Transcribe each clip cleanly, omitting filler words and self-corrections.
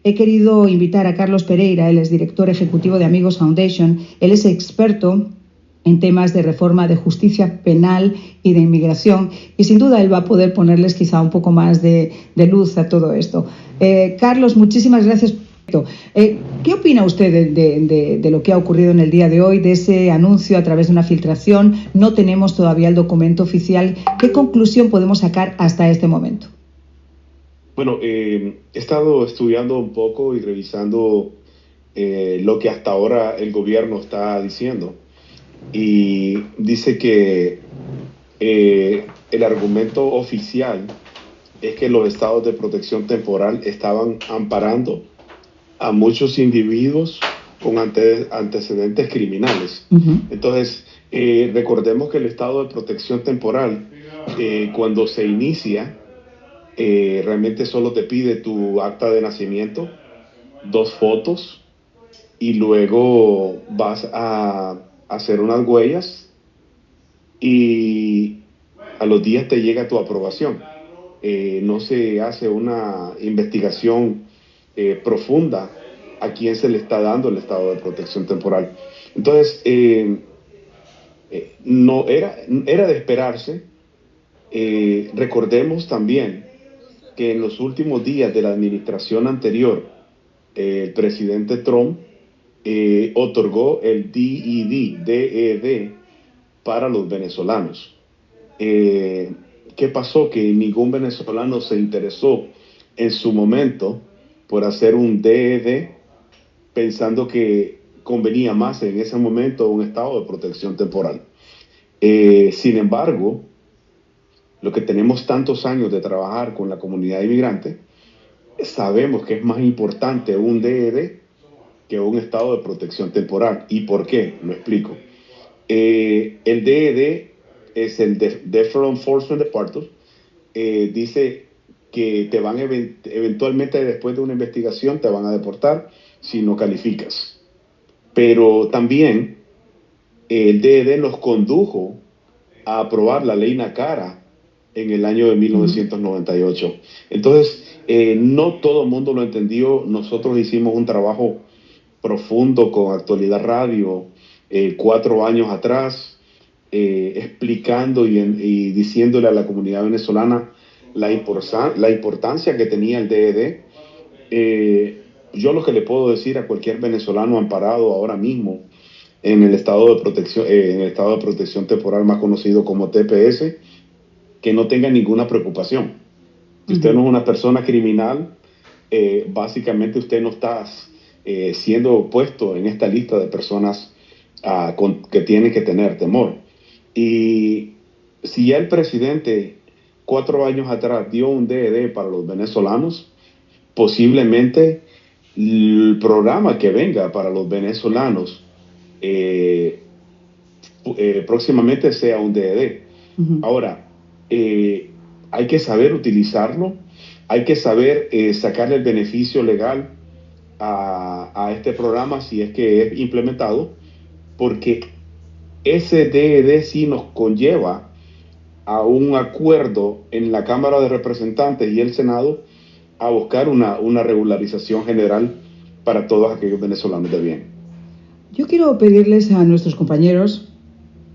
he querido invitar a Carlos Pereira, él es director ejecutivo de Amigos Foundation. Él es experto en temas de reforma de justicia penal y de inmigración, y sin duda él va a poder ponerles quizá un poco más de luz a todo esto. Carlos, muchísimas gracias. ¿Qué opina usted de lo que ha ocurrido en el día de hoy, de ese anuncio a través de una filtración? No tenemos todavía el documento oficial. ¿Qué conclusión podemos sacar hasta este momento? Bueno, he estado estudiando un poco y revisando lo que hasta ahora el gobierno está diciendo. Y dice que el argumento oficial es que los estados de protección temporal estaban amparando a muchos individuos con antecedentes criminales. Uh-huh. Entonces, recordemos que el estado de protección temporal, cuando se inicia, realmente solo te pide tu acta de nacimiento, 2 fotos, y luego vas a hacer unas huellas y a los días te llega tu aprobación. No se hace una investigación profunda a quién se le está dando el estado de protección temporal. Entonces, no era de esperarse. Recordemos también que en los últimos días de la administración anterior, el presidente Trump otorgó el DED para los venezolanos. ¿Qué pasó? Que ningún venezolano se interesó en su momento por hacer un DED, pensando que convenía más en ese momento un estado de protección temporal. Sin embargo, lo que tenemos tantos años de trabajar con la comunidad inmigrante, sabemos que es más importante un DED que un estado de protección temporal. ¿Y por qué? Lo explico. El DED es el Deferral Enforcement Department. Dice que te van eventualmente, después de una investigación, te van a deportar si no calificas. Pero también el DED nos condujo a aprobar la ley NACARA en el año de 1998. Entonces, no todo el mundo lo entendió. Nosotros hicimos un trabajo profundo con Actualidad Radio 4 años atrás, explicando y diciéndole a la comunidad venezolana la importancia que tenía el DED. Yo lo que le puedo decir a cualquier venezolano amparado ahora mismo en el estado de protección temporal más conocido como TPS, que no tenga ninguna preocupación. Si usted no es una persona criminal, básicamente usted no está siendo puesto en esta lista de personas que tienen que tener temor. Y si ya el presidente 4 años atrás dio un DED para los venezolanos, posiblemente el programa que venga para los venezolanos próximamente sea un DED. Uh-huh. Ahora, hay que saber utilizarlo, hay que saber sacarle el beneficio legal a este programa si es que es implementado, porque ese DED sí nos conlleva a un acuerdo en la Cámara de Representantes y el Senado a buscar una regularización general para todos aquellos venezolanos de bien. Yo quiero pedirles a nuestros compañeros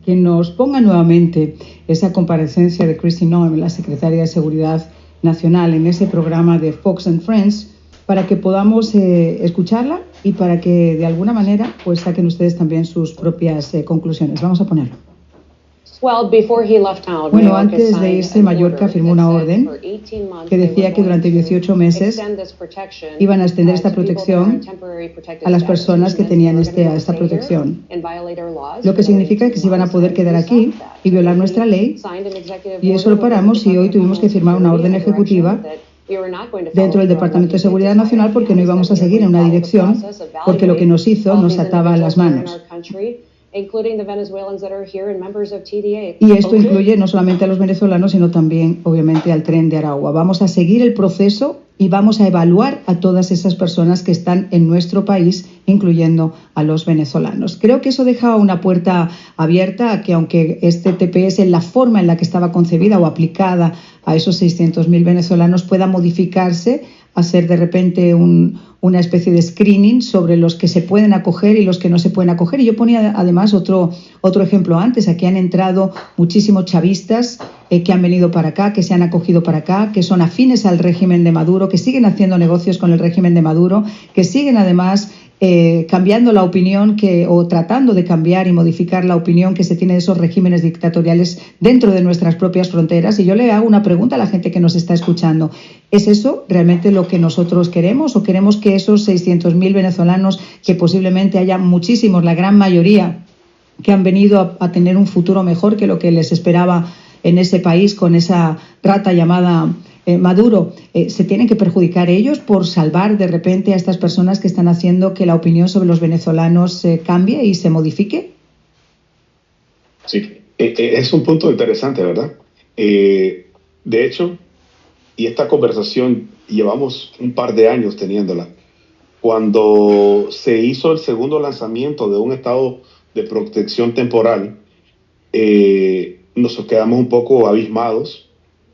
que nos pongan nuevamente esa comparecencia de Kristi Noem, la secretaria de Seguridad Nacional, en ese programa de Fox and Friends, para que podamos escucharla y para que de alguna manera pues saquen ustedes también sus propias conclusiones. Vamos a ponerlo. Bueno, antes de irse, Mayorkas firmó una orden que decía que durante 18 meses iban a extender esta protección a las personas que tenían esta protección. Lo que significa que se iban a poder quedar aquí y violar nuestra ley, y eso lo paramos y hoy tuvimos que firmar una orden ejecutiva dentro del Departamento de Seguridad Nacional porque no íbamos a seguir en una dirección, porque lo que nos hizo nos ataba las manos. Y esto incluye no solamente a los venezolanos, sino también, obviamente, al Tren de Aragua. Vamos a seguir el proceso y vamos a evaluar a todas esas personas que están en nuestro país, incluyendo a los venezolanos. Creo que eso deja una puerta abierta a que, aunque este TPS, la forma en la que estaba concebida o aplicada a esos 600.000 venezolanos, pueda modificarse a ser de repente un una especie de screening sobre los que se pueden acoger y los que no se pueden acoger. Y yo ponía además otro ejemplo antes. Aquí han entrado muchísimos chavistas que han venido para acá, que se han acogido para acá, que son afines al régimen de Maduro, que siguen haciendo negocios con el régimen de Maduro, que siguen además cambiando la opinión o tratando de cambiar y modificar la opinión que se tiene de esos regímenes dictatoriales dentro de nuestras propias fronteras. Y yo le hago una pregunta a la gente que nos está escuchando. ¿Es eso realmente lo que nosotros queremos o queremos que esos 600.000 venezolanos, que posiblemente haya muchísimos, la gran mayoría, que han venido a tener un futuro mejor que lo que les esperaba en ese país con esa rata llamada Maduro, se tienen que perjudicar ellos por salvar de repente a estas personas que están haciendo que la opinión sobre los venezolanos cambie y se modifique? Sí, es un punto interesante, ¿verdad? De hecho, y esta conversación llevamos un par de años teniéndola. Cuando se hizo el segundo lanzamiento de un estado de protección temporal, nos quedamos un poco abismados,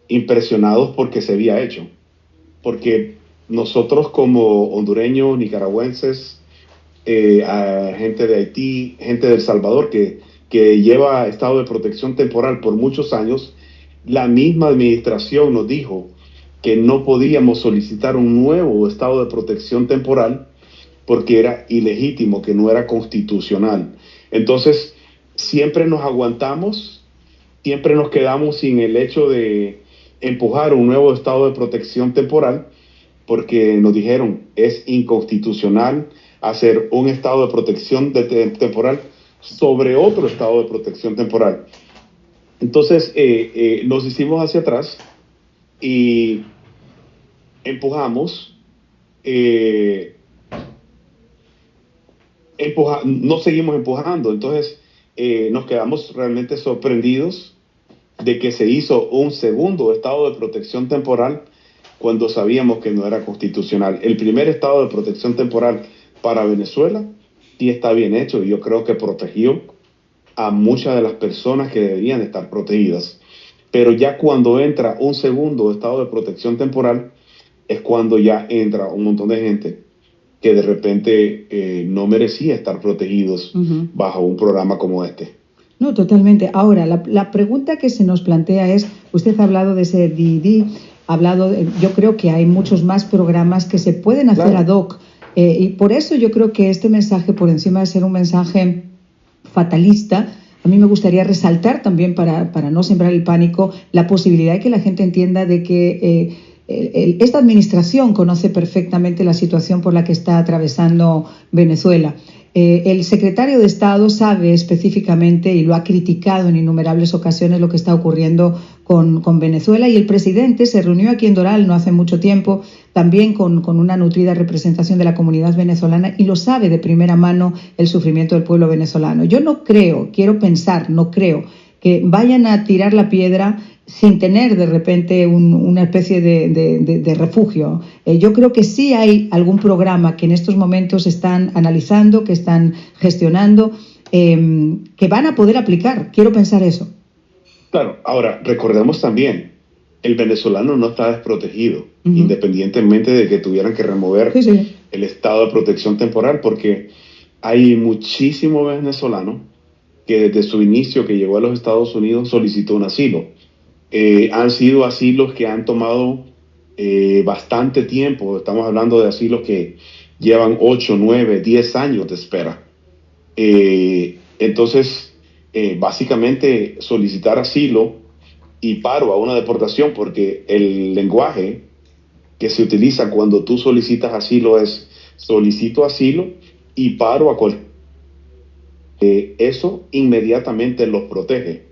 impresionados porque se había hecho. Porque nosotros como hondureños, nicaragüenses, gente de Haití, gente de El Salvador que lleva estado de protección temporal por muchos años, la misma administración nos dijo que no podíamos solicitar un nuevo estado de protección temporal porque era ilegítimo, que no era constitucional. Entonces, siempre nos aguantamos, siempre nos quedamos sin el hecho de empujar un nuevo estado de protección temporal porque nos dijeron es inconstitucional hacer un estado de protección temporal sobre otro estado de protección temporal. Entonces nos hicimos hacia atrás y empujamos, no seguimos empujando. Entonces nos quedamos realmente sorprendidos de que se hizo un segundo estado de protección temporal cuando sabíamos que no era constitucional. El primer estado de protección temporal para Venezuela sí está bien hecho y yo creo que protegió a muchas de las personas que deberían estar protegidas. Pero ya cuando entra un segundo estado de protección temporal es cuando ya entra un montón de gente que de repente no merecía estar protegidos bajo un programa como este. No, totalmente. Ahora, la pregunta que se nos plantea es, usted ha hablado de ese DID, yo creo que hay muchos más programas que se pueden hacer ad hoc, y por eso yo creo que este mensaje, por encima de ser un mensaje fatalista, a mí me gustaría resaltar también, para no sembrar el pánico, la posibilidad de que la gente entienda de que esta administración conoce perfectamente la situación por la que está atravesando Venezuela. El secretario de Estado sabe específicamente y lo ha criticado en innumerables ocasiones lo que está ocurriendo con Venezuela, y el presidente se reunió aquí en Doral no hace mucho tiempo también con una nutrida representación de la comunidad venezolana y lo sabe de primera mano el sufrimiento del pueblo venezolano. Yo no creo que vayan a tirar la piedra sin tener de repente una especie de refugio. Yo creo que sí hay algún programa que en estos momentos están analizando, que están gestionando, que van a poder aplicar. Quiero pensar eso. Claro, ahora recordemos también, el venezolano no está desprotegido, independientemente de que tuvieran que remover el estado de protección temporal, porque hay muchísimos venezolanos que desde su inicio que llegó a los Estados Unidos solicitó un asilo. Han sido asilos que han tomado bastante tiempo. Estamos hablando de asilos que llevan 8, 9, 10 años de espera. Entonces, básicamente solicitar asilo y paro a una deportación, porque el lenguaje que se utiliza cuando tú solicitas asilo es solicito asilo y paro a cualquier... eso inmediatamente los protege.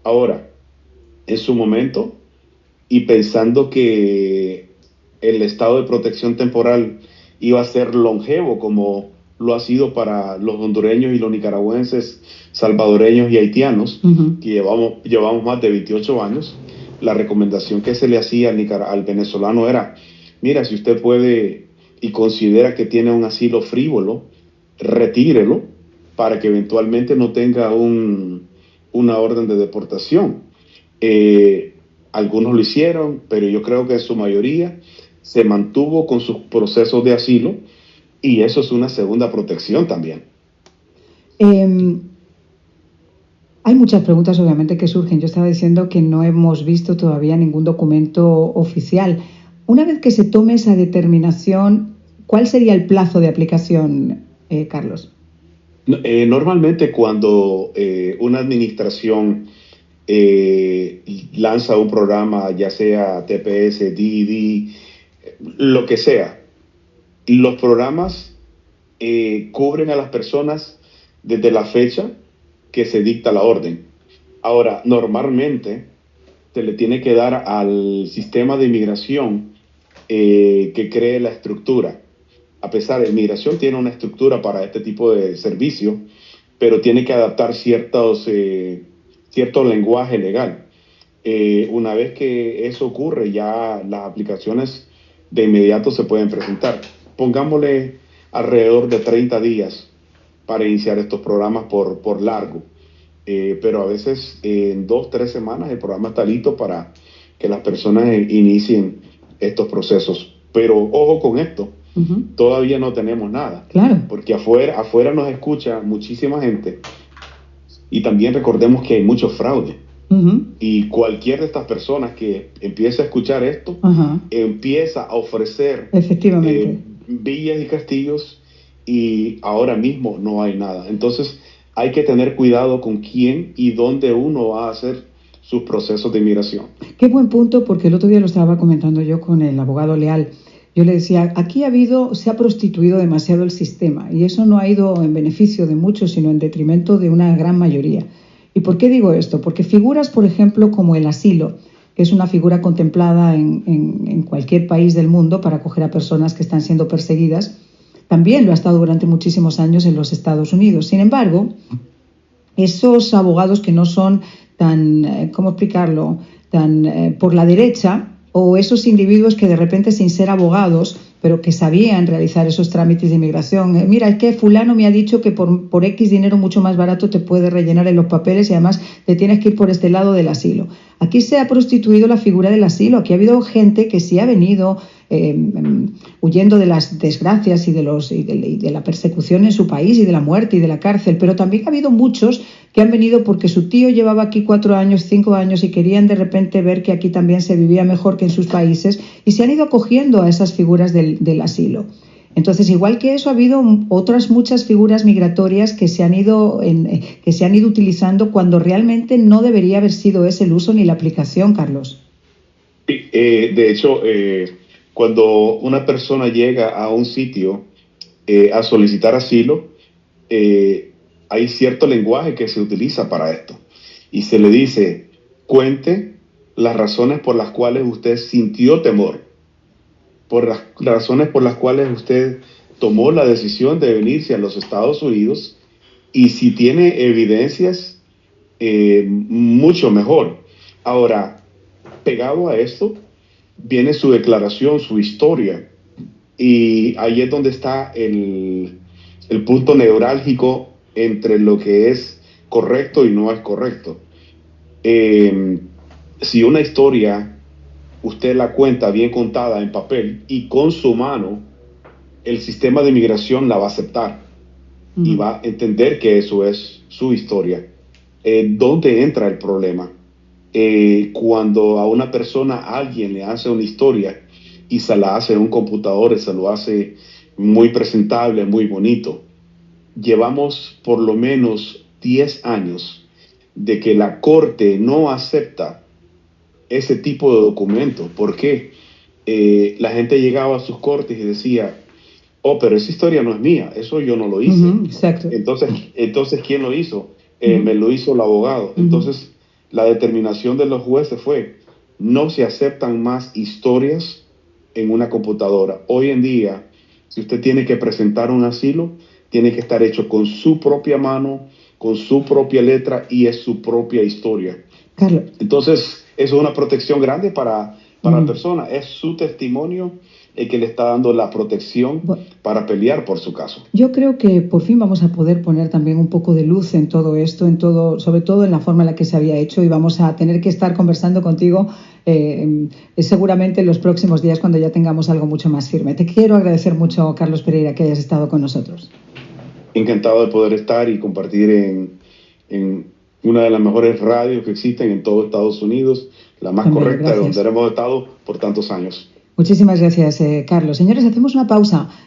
Ahora, en su momento, y pensando que el estado de protección temporal iba a ser longevo como lo ha sido para los hondureños y los nicaragüenses, salvadoreños y haitianos, que llevamos más de 28 años, la recomendación que se le hacía al venezolano era, mira, si usted puede y considera que tiene un asilo frívolo, retírelo para que eventualmente no tenga una orden de deportación. Algunos lo hicieron, pero yo creo que en su mayoría se mantuvo con sus procesos de asilo Y eso es una segunda protección también. Hay muchas preguntas, obviamente, que surgen. Yo estaba diciendo que no hemos visto todavía ningún documento oficial. Una vez que se tome esa determinación, ¿cuál sería el plazo de aplicación, Carlos? Normalmente cuando una administración lanza un programa, ya sea TPS, DED, lo que sea, los programas cubren a las personas desde la fecha que se dicta la orden. Ahora, normalmente se le tiene que dar al sistema de inmigración que cree la estructura. A pesar de inmigración tiene una estructura para este tipo de servicio, pero tiene que adaptar cierto lenguaje legal. Una vez que eso ocurre, ya las aplicaciones de inmediato se pueden presentar. Pongámosle alrededor de 30 días para iniciar estos programas por largo. Pero a veces en 2-3 semanas el programa está listo para que las personas inicien estos procesos. Pero ojo con esto, todavía no tenemos nada. Claro. Porque afuera nos escucha muchísima gente y también recordemos que hay mucho fraude. Y cualquier de estas personas que empiece a escuchar esto, empieza a ofrecer villas y castillos y ahora mismo no hay nada. Entonces hay que tener cuidado con quién y dónde uno va a hacer sus procesos de inmigración. Qué buen punto, porque el otro día lo estaba comentando yo con el abogado Leal. Yo le decía, aquí se ha prostituido demasiado el sistema y eso no ha ido en beneficio de muchos, sino en detrimento de una gran mayoría. ¿Y por qué digo esto? Porque figuras, por ejemplo, como el asilo, que es una figura contemplada en cualquier país del mundo para acoger a personas que están siendo perseguidas, también lo ha estado durante muchísimos años en los Estados Unidos. Sin embargo, esos abogados que no son tan, ¿cómo explicarlo?, tan por la derecha, o esos individuos que de repente, sin ser abogados, pero que sabían realizar esos trámites de inmigración. Mira, es que fulano me ha dicho que por X dinero mucho más barato te puede rellenar en los papeles y además te tienes que ir por este lado del asilo. Aquí se ha prostituido la figura del asilo. Aquí ha habido gente que sí ha venido huyendo de las desgracias y de la persecución en su país y de la muerte y de la cárcel, pero también ha habido muchos que han venido porque su tío llevaba aquí 4 años, 5 años y querían de repente ver que aquí también se vivía mejor que en sus países y se han ido acogiendo a esas figuras del asilo. Entonces, igual que eso, ha habido otras muchas figuras migratorias que se han ido utilizando cuando realmente no debería haber sido ese el uso ni la aplicación, Carlos. Sí, de hecho, cuando una persona llega a un sitio a solicitar asilo, hay cierto lenguaje que se utiliza para esto. Y se le dice, cuente las razones por las cuales usted sintió temor, por las razones por las cuales usted tomó la decisión de venirse a los Estados Unidos, y si tiene evidencias, mucho mejor. Ahora, pegado a esto, viene su declaración, su historia, y ahí es donde está el punto neurálgico entre lo que es correcto y no es correcto. Si una historia usted la cuenta bien contada en papel y con su mano, el sistema de inmigración la va a aceptar y va a entender que eso es su historia. ¿Dónde entra el problema? Cuando a una persona alguien le hace una historia y se la hace en un computador y se lo hace muy presentable, muy bonito. Llevamos por lo menos 10 años de que la corte no acepta ese tipo de documento. ¿Por qué? La gente llegaba a sus cortes y decía, oh, pero esa historia no es mía, eso yo no lo hice. Exacto. Entonces, ¿quién lo hizo? Me lo hizo el abogado. Entonces, la determinación de los jueces fue, no se aceptan más historias en una computadora. Hoy en día, si usted tiene que presentar un asilo, tiene que estar hecho con su propia mano, con su propia letra, y es su propia historia. Carlos. Entonces, eso es una protección grande para la persona. Es su testimonio que le está dando la protección para pelear por su caso. Yo creo que por fin vamos a poder poner también un poco de luz en todo esto, sobre todo en la forma en la que se había hecho, y vamos a tener que estar conversando contigo seguramente en los próximos días cuando ya tengamos algo mucho más firme. Te quiero agradecer mucho, Carlos Pereira, que hayas estado con nosotros. Encantado de poder estar y compartir en una de las mejores radios que existen en todo Estados Unidos, la más correcta, donde hemos estado por tantos años. Muchísimas gracias, Carlos. Señores, hacemos una pausa.